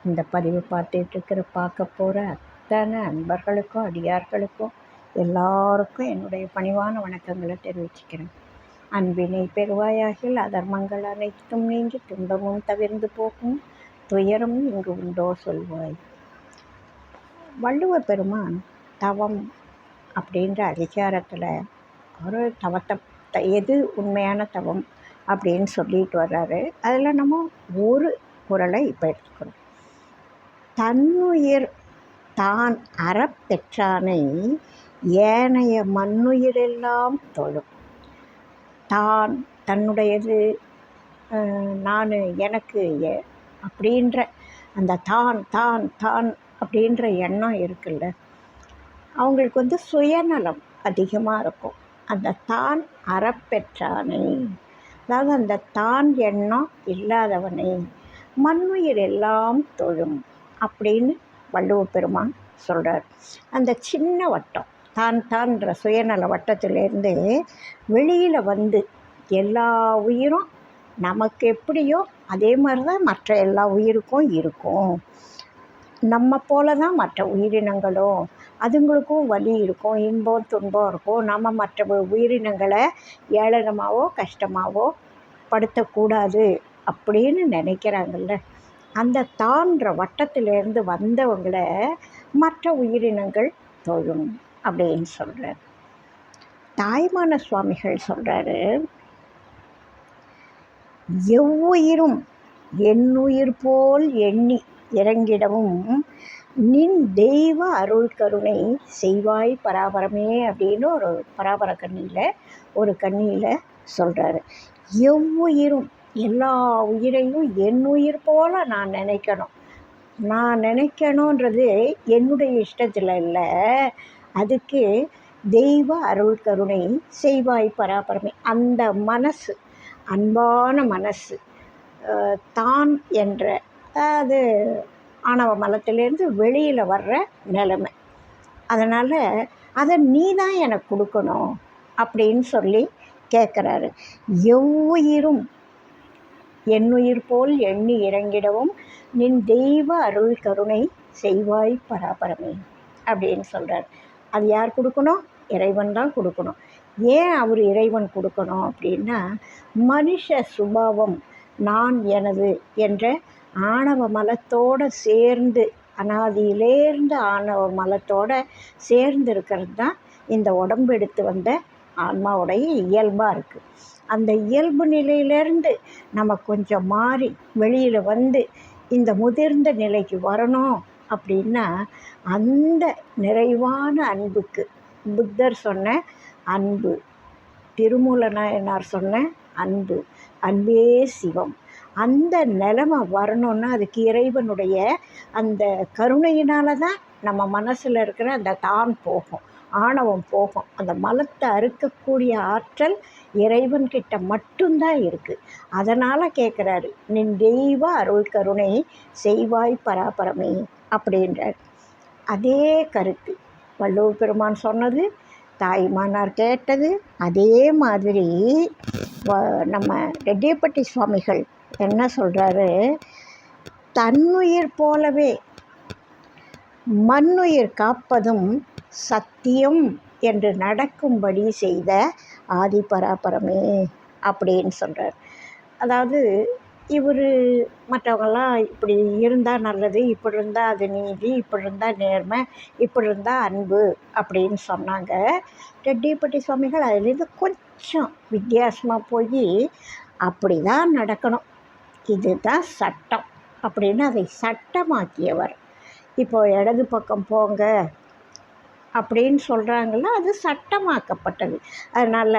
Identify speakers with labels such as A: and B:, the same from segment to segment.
A: இந்த பதிவு பார்க்க போகிற அத்தனை அன்பர்களுக்கும் அடியார்களுக்கும் எல்லாருக்கும் என்னுடைய பணிவான வணக்கங்களை தெரிவிச்சுக்கிறேன். அன்பினை பெறுவாயாகில் அதர்மங்கள் அனைத்தும் நீங்கி துன்பமும் தவிர்ந்து போகும், துயரம் இங்கு உண்டோ சொல்வாய். வள்ளுவ பெருமான் தவம் அப்படின்ற அதிகாரத்தில் ஒரு தவத்தை எது உண்மையான தவம் அப்படின்னு சொல்லிட்டு வர்றாரு. அதில் நம்ம ஒரு குறளை இப்போ எடுத்துக்கிறோம். தன்னுயிர் தான் அறப்பெற்றானை ஏனைய மண்ணுயிரெல்லாம் தொழும். தான் தன்னுடையது, நான் எனக்கு அப்படின்ற அந்த தான் தான் தான் அப்படின்ற எண்ணம் இருக்குல்ல, அவங்களுக்கு சுயநலம் அதிகமாக இருக்கும். அந்த தான் அறப்பெற்றானை, அதாவது அந்த தான் எண்ணம் இல்லாதவனை மண்ணுயிர் எல்லாம் தொழும் அப்படின்னு வள்ளுவ பெருமான் சொல்கிறார். அந்த சின்ன வட்டம் தான்ற சுயநல வட்டத்திலேருந்து வெளியில் எல்லா உயிரும் நமக்கு எப்படியோ அதே மாதிரி தான் மற்ற எல்லா உயிருக்கும் இருக்கும். நம்ம போல தான் மற்ற உயிரினங்களும், அதுங்களுக்கும் வலி இருக்கும், இன்பம் துன்பம் இருக்கும். நம்ம மற்ற உயிரினங்களை ஏளனமாகவோ கஷ்டமாகவோ படுத்தக்கூடாது அப்படின்னு நினைக்கிறாங்கல்ல. அந்த தான்ற வட்டத்திலேருந்து வந்தவங்களை மற்ற உயிரினங்கள் தொழும் அப்படின்னு சொல்கிறார். தாய்மான சுவாமிகள் சொல்கிறாரு, எவ்வுயிரும் என்னுயிர் போல் எண்ணி இறங்கிடவும் நின் தெய்வ அருள் கருணை செய்வாய் பராபரமே அப்படின்னு ஒரு பராபர கண்ணியில் சொல்கிறாரு. எவ்வுயிரும், எல்லா உயிரையும் என் உயிர் போல் நான் நினைக்கணுன்றது என்னுடைய இஷ்டத்தில் இல்லை. அதுக்கு தெய்வ அருள் கருணை செய்வாய் பராபரமே. அந்த மனசு, அன்பான மனசு, தான் என்ற, அதாவது ஆணவ மலத்திலேருந்து வெளியில் வர்ற நிலைமை, அதனால் அதை நீ தான் எனக்கு கொடுக்கணும் அப்படின்னு சொல்லி கேட்குறாரு. எவ்வுயிரும் என்னுயிர் போல் எண்ணி இறங்கிடவும் நின் தெய்வ அருள் கருணை செய்வாய் பராபரமே அப்படின்னு சொல்கிறார். அது யார் கொடுக்கணும்? இறைவன் தான் கொடுக்கணும். ஏன் அவர் இறைவன் கொடுக்கணும் அப்படின்னா, மனுஷ சுபாவம் நான் எனது என்ற ஆணவ மலத்தோடு சேர்ந்து, அனாதியிலேருந்து ஆணவ மலத்தோடு சேர்ந்து இருக்கிறது தான் இந்த உடம்பு எடுத்து வந்த ஆன்மாவுடைய இயல்பாக இருக்குது. அந்த இயல்பு நிலையிலேருந்து நம்ம கொஞ்சம் மாறி வெளியில் இந்த முதிர்ந்த நிலைக்கு வரணும் அப்படின்னா, அந்த நிறைவான அன்புக்கு, புத்தர் சொன்ன அன்பு, திருமூலநாயனார் சொன்ன அன்பு, அன்பே சிவம், அந்த நிலைமை வரணுன்னா அதுக்கு இறைவனுடைய அந்த கருணையினால தான் நம்ம மனசில் இருக்கிற அந்த தான் போகும், ஆணவம் போகும். அந்த மலத்தை அறுக்கக்கூடிய ஆற்றல் இறைவன்கிட்ட மட்டும்தான் இருக்குது. அதனால் கேட்குறாரு, நின் தெய்வ அருள் கருணை செய்வாய் பராபரமே அப்படின்றார். அதே கருத்து வள்ளுவ பெருமான் சொன்னது, தாய்மானார் கேட்டது. அதே மாதிரி நம்ம ரெட்டியப்பட்டி சுவாமிகள் என்ன சொல்கிறாரு, தன்னுயிர் போலவே மண்ணுயிர் காப்பதும் சத்தியம் என்று நடக்கும்படி செய்த ஆதி பராபரமே அப்படின்னு சொல்கிறார். அதாவது இவர் மற்றவங்கெல்லாம் இப்படி இருந்தால் நல்லது, இப்படி இருந்தால் அது நீதி, இப்படி இருந்தால் நேர்மை, இப்படி இருந்தால் அன்பு அப்படின்னு சொன்னாங்க. ரெட்டியப்பட்டி சுவாமிகள் அதுலேருந்து கொஞ்சம் வித்தியாசமாக போய் அப்படி தான் நடக்கணும், இதுதான் சட்டம் அப்படின்னு அதை சட்டமாக்கியவர். இப்போது இடது பக்கம் போங்க அப்படின்னு சொல்கிறாங்கள, அது சட்டமாக்கப்பட்டது. அதனால்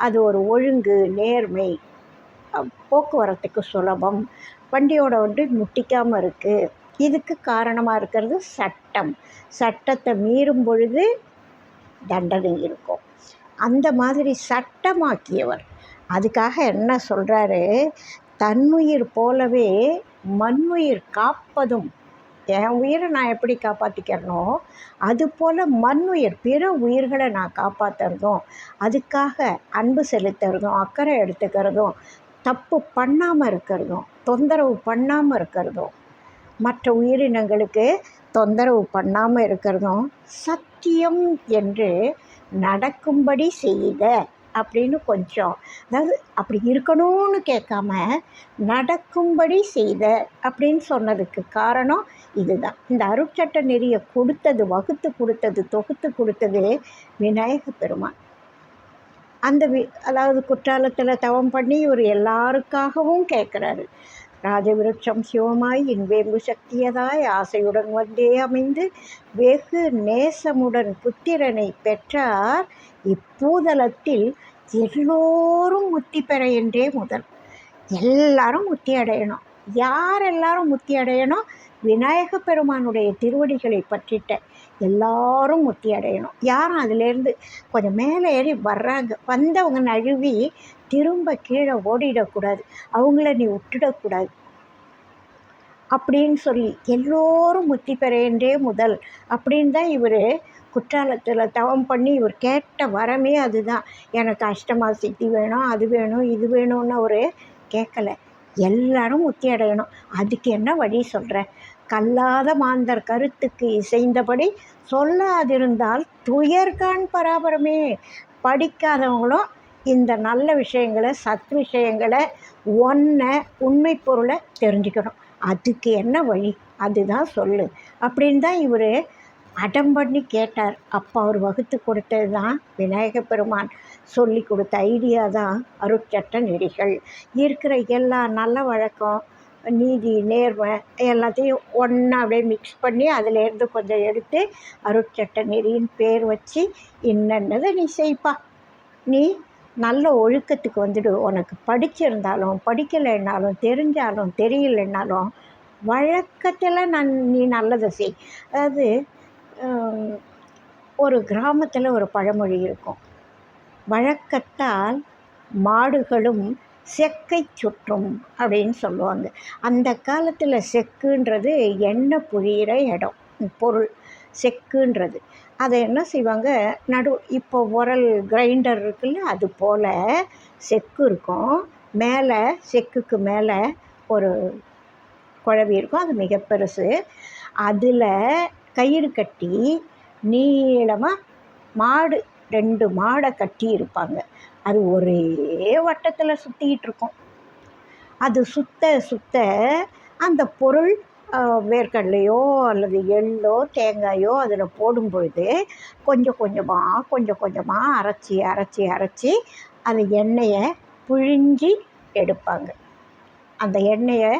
A: அது ஒரு ஒழுங்கு, நேர்மை, போக்குவரத்துக்கு சுலபம், வண்டியோட முட்டிக்காமல் இருக்குது. இதுக்கு காரணமாக இருக்கிறது சட்டம். சட்டத்தை மீறும் பொழுது தண்டனை இருக்கும். அந்த மாதிரி சட்டமாக்கியவர். அதுக்காக என்ன சொல்கிறாரு, தன்னுயிர் போலவே மண்ணுயிர் காப்பதும், என் உயிரை நான் எப்படி காப்பாற்றிக்கிறனோ அதுபோல் மண்ணுயிர், பிற உயிர்களை நான் காப்பாற்றுறதும், அதுக்காக அன்பு செலுத்துறதும், அக்கறை எடுத்துக்கிறதும், தப்பு பண்ணாமல் இருக்கிறதும், தொந்தரவு பண்ணாமல் இருக்கிறதும், மற்ற உயிரினங்களுக்கு தொந்தரவு பண்ணாமல் இருக்கிறதும், சத்தியம் என்று நடக்கும்படி செய்த அப்படின்னு கொஞ்சம், அதாவது அப்படி இருக்கணும்னு கேட்காம நடக்கும்படி செய்த அப்படின்னு சொன்னதுக்கு காரணம் இதுதான். இந்த அருட்சட்ட நெறியை கொடுத்தது, வகுத்து கொடுத்தது, தொகுத்து கொடுத்தது விநாயக பெருமான். அந்த அதாவது குற்றாலத்தில் தவம் பண்ணி இவர் எல்லாருக்காகவும் கேட்குறாரு. ராஜவிருட்சம் சிவமாய் இன்வேம்பு சக்தியதாய் ஆசையுடன் வந்தே அமைந்து வெகு நேசமுடன் புத்திரனை பெற்றார் இப்பூதலத்தில் எல்லோரும் முத்தி பெற என்றே முதல். எல்லாரும் முத்தி அடையணும். யார் எல்லாரும் முத்தி அடையணும்? விநாயக பெருமானுடைய திருவடிகளை பற்றிட்ட எல்லாரும் முத்தி அடையணும். யாரும் அதிலேருந்து கொஞ்சம் மேலே ஏறி வர்றாங்க, வந்தவங்க நழுவி திரும்ப கீழே ஓடிடக்கூடாது, அவங்கள நீ விட்டுடக்கூடாது அப்படின்னு சொல்லி எல்லோரும் முத்தி பெறேன்றே முதல் அப்படின்னு தான் இவர் குற்றாலத்தில் தவம் பண்ணி இவர் கேட்ட வரமே அதுதான். எனக்கு அஷ்டமா சித்தி வேணும், அது வேணும், இது வேணும்னு அவர் கேட்கலை. எல்லாரும் முத்தி அடையணும். அதுக்கு என்ன வழி சொல்கிறேன்? கல்லாத மாந்தர் கருத்துக்கு இசைந்தபடி சொல்லாதிருந்தால் துயர்கான் பராபரமே. படிக்காதவங்களும் இந்த நல்ல விஷயங்களை, சத் விஷயங்களை, உண்மை பொருளை தெரிஞ்சுக்கணும். அதுக்கு என்ன வழி? அதுதான் சொல்லு அப்படின்னு தான் இவர் அடம் பண்ணி கேட்டார். அப்போ அவர் வகுத்து கொடுத்தது தான் விநாயக பெருமான் சொல்லி கொடுத்த ஐடியா தான் அருட்சட்ட நெறிகள். இருக்கிற எல்லா நல்ல வழக்கம், நீதி, நேர்மை எல்லாத்தையும் ஒன்றா அப்படியே மிக்ஸ் பண்ணி அதிலேருந்து கொஞ்சம் எடுத்து அருட்சட்ட நெறின்னு பேர் வச்சு இன்னன்னதை நீ செய்ப்பா, நீ நல்ல ஒழுக்கத்துக்கு வந்துடு. உனக்கு படிச்சிருந்தாலும் படிக்கலைன்னாலும் தெரிஞ்சாலும் தெரியலைன்னாலும் வழக்கத்தில் நீ நல்லதை செய். அதாவது ஒரு கிராமத்தில் ஒரு பழமொழி இருக்கும், வழக்கத்தால் மாடுகளும் செக்கை சுற்றும் அப்படின்னு சொல்லுவாங்க. அந்த காலத்தில் செக்குன்றது எண்ணெய் புழியிற இடம், பொருள் செக்குன்றது. அதை என்ன செய்வாங்க, இப்போ உரல் கிரைண்டர் இருக்குல்ல, அது போல் செக்கு இருக்கும். மேலே செக்குக்கு மேலே ஒரு குழவி இருக்கும், அது மிக பெருசு. அதில் கயிறு கட்டி நீளமாக மாடு 2 மாடை கட்டி இருப்பாங்க. அது ஒரே வட்டத்தில் சுற்றிக்கிட்டு இருக்கும். அது சுத்த சுத்த அந்த பொருள் வேர்க்கடலையோ அல்லது எள்ளோ தேங்காயோ அதில் போடும் பொழுது கொஞ்சம் கொஞ்சமாக அரைச்சி அந்த எண்ணெயை புழிஞ்சி எடுப்பாங்க. அந்த எண்ணெயை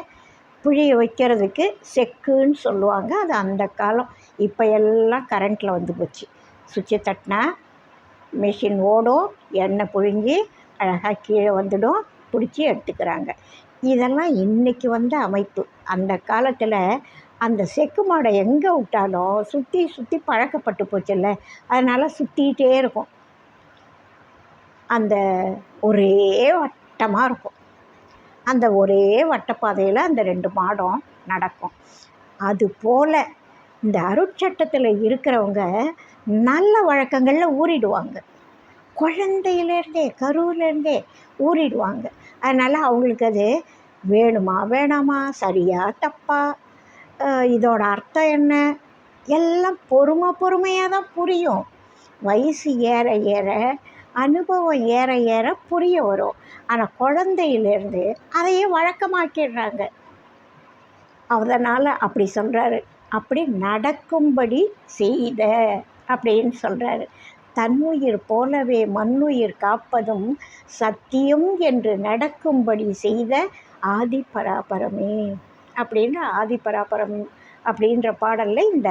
A: புழிய வைக்கிறதுக்கு செக்குன்னு சொல்லுவாங்க. அது அந்த காலம். இப்போ எல்லாம் கரண்ட்டில் வந்து போச்சு. சுவிட்சை தட்டினா மிஷின் ஓடும், எண்ணெய் புழிஞ்சி அழகாக கீழே வந்துடும், பிடிச்சி எடுத்துக்கிறாங்க. இதெல்லாம் இன்றைக்கி வந்த அமைப்பு. அந்த காலத்தில் அந்த செக்கு மாடை எங்கே விட்டாலும் சுற்றி பழக்கப்பட்டு போச்சுல்ல, அதனால் சுற்றிக்கிட்டே இருக்கும். அந்த ஒரே வட்டமாக இருக்கும். அந்த ஒரே வட்டப்பாதையில் அந்த 2 மாடும் நடக்கும். அதுபோல் இந்த அருட்சட்டத்தில் இருக்கிறவங்க நல்ல வழக்கங்களில் ஊறிடுவாங்க. குழந்தையிலேருந்தே, கருவிலேருந்தே ஊறிடுவாங்க. அதனால் அவங்களுக்கு அது வேணுமா வேணாமா, சரியா தப்பா, இதோட அர்த்தம் என்ன, எல்லாம் பொறுமையாக தான் புரியும். வயசு ஏற ஏற, அனுபவம் ஏற ஏற புரிய வரும். ஆனால் குழந்தையிலேருந்து அதையே வழக்கமாக்கிடுறாங்க. அதனால் அப்படி சொல்கிறாரு, அப்படி நடக்கும்படி செய்த அப்படின்னு சொல்கிறாரு. தன்னுயிர் போலவே மண்ணுயிர் காப்பதும் சத்தியம் என்று நடக்கும்படி செய்த ஆதி பராபரமே அப்படின்னு ஆதிபராபரம் அப்படின்ற பாடலில் இந்த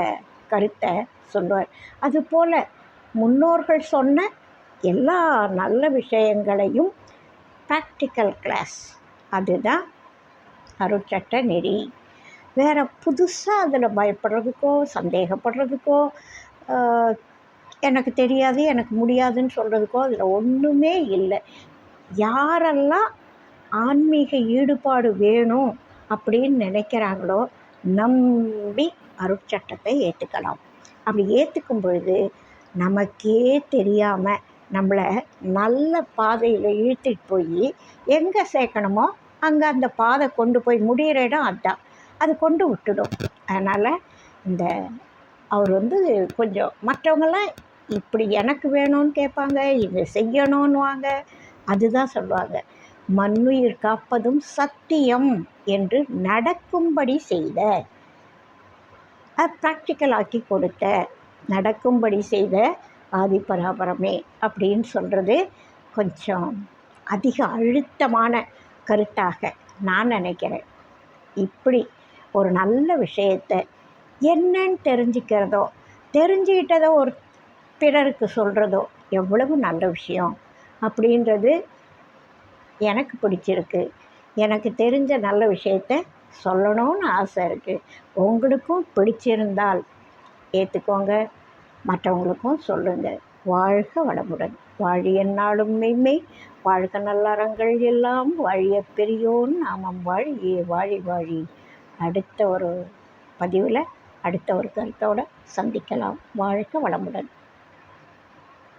A: கருத்தை சொல்லுவார். அதுபோல் முன்னோர்கள் சொன்ன எல்லா நல்ல விஷயங்களையும் ப்ராக்டிக்கல் கிளாஸ், அதுதான் அருட்சட்ட நெறி. வேறு புதுசாக அதில் பயப்படுறதுக்கோ சந்தேகப்படுறதுக்கோ எனக்கு தெரியாது எனக்கு முடியாதுன்னு சொல்கிறதுக்கோ அதில் ஒன்றுமே இல்லை. யாரெல்லாம் ஆன்மீக ஈடுபாடு வேணும் அப்படின்னு நினைக்கிறாங்களோ நம்பி அருட்சட்டத்தை ஏற்றுக்கலாம். அப்படி ஏற்றுக்கும் பொழுது நமக்கே தெரியாமல் நம்மளை நல்ல பாதையில் இழுத்துட்டு போய் எங்கே சேர்க்கணுமோ அங்கே அந்த பாதை கொண்டு போய் முடிகிற இடம் அதுதான். அது கொண்டு விட்டுடும். அதனால் இந்த அவர் வந்து கொஞ்சம் மற்றவங்கெல்லாம் இப்படி எனக்கு வேணும்னு கேட்பாங்க, இது செய்யணுன்னுவாங்க, அதுதான் சொல்லுவாங்க. மண்ணுயிர் காப்பதும் சத்தியம் என்று நடக்கும்படி செய்த, அது ப்ராக்டிக்கல் ஆக்கி கொடுத்த, நடக்கும்படி செய்த ஆதிபராபரமே அப்படின்னு சொல்கிறது கொஞ்சம் அதிக அழுத்தமான கருத்தாக நான் நினைக்கிறேன். இப்படி ஒரு நல்ல விஷயத்தை என்னன்னு தெரிஞ்சுக்கிறதோ, தெரிஞ்சுக்கிட்டதோ ஒரு பிறருக்கு சொல்கிறதோ எவ்வளவு நல்ல விஷயம் அப்படின்றது எனக்கு பிடிச்சிருக்கு. எனக்கு தெரிஞ்ச நல்ல விஷயத்த சொல்லணும்னு ஆசை இருக்குது. உங்களுக்கும் பிடிச்சிருந்தால் ஏற்றுக்கோங்க, மற்றவங்களுக்கும் சொல்லுங்கள். வாழ்க வளமுடன். வாழி எந்நாளும் மெய்மை, வாழ்க நல்லறங்கள் எல்லாம் வாழிய பெரியோன் நாமம் வாழியே வாழி வாழி. அடுத்த ஒரு பதிவில் அடுத்த ஒரு கருத்தோடு சந்திக்கலாம். வாழ்க வளமுடன்.